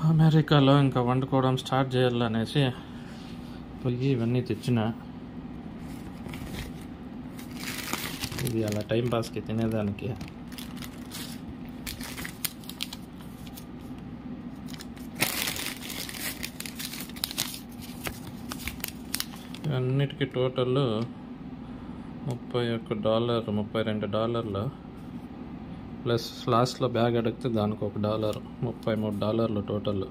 అమెరికాలో ఇంకా వండుకోవడం స్టార్ట్ చేయాలనేసి పోయి ఇవన్నీ తెచ్చిన. ఇది అలా టైంపాస్కి తినేదానికి. అన్నిటికీ టోటల్ $31 $32 ప్లస్ లాస్ట్లో బ్యాగ్ అడిగితే దానికి $1 $33 టోటల్.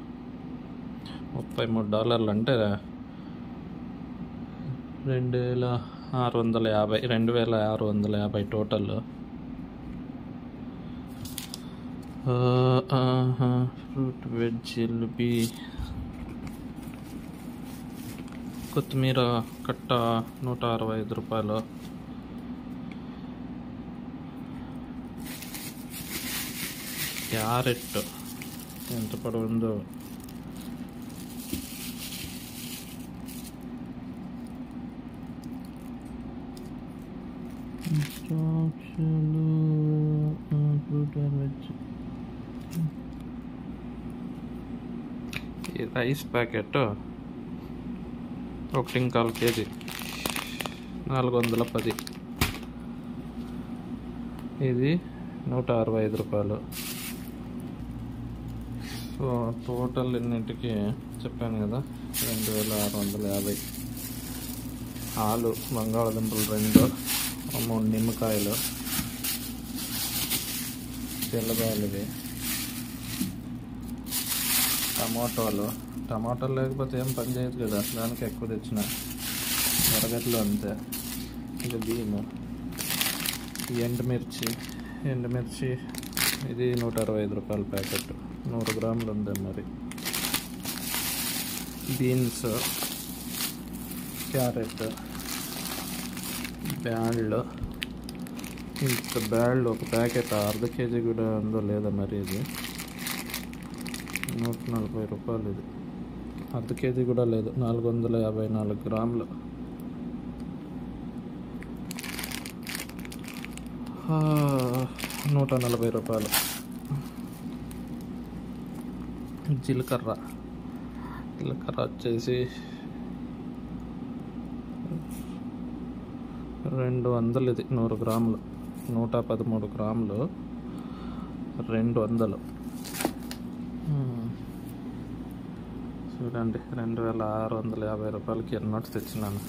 $33 అంటే 2650 టోటల్. ఫ్రూట్ వెజ్ జిలేబీ, కొత్తిమీర కట్ట $165. క్యారెట్ ఎంత పొడవుందో. Fruit veg. ఈ రైస్ ప్యాకెట్ 1.25 kg $410. ఇది $165. సో టోటల్ ఎన్నింటికి చెప్పాను కదా, 2650. ఆలు, బంగాళదుంపలు 2, 3 నిమ్మకాయలు, తెల్లగాయలు, ఇవి టమాటాలు లేకపోతే ఏం పని చేయదు కదా, దానికి ఎక్కువ తెచ్చిన. వరగడ్లు అంతే. ఇది బియ్యము, ఎండుమిర్చి ఇది $165 ప్యాకెట్, 100 గ్రాములు ఉంది. మరి బీన్స్, క్యారెట్, బ్యాళ్ళు. ఇంత బ్యాళ్ళు ఒక ప్యాకెట్ ½ kg కూడా ఉందో లేదా మరి. ఇది $140. ఇది ½ kg కూడా లేదు, 454 గ్రాములు. $140. జీలకర్ర వచ్చేసి 200. ఇది 100 గ్రాములు, 113 గ్రాములు, 200. చూడండి, $2650కి ఎన్నోటి తెచ్చినాను.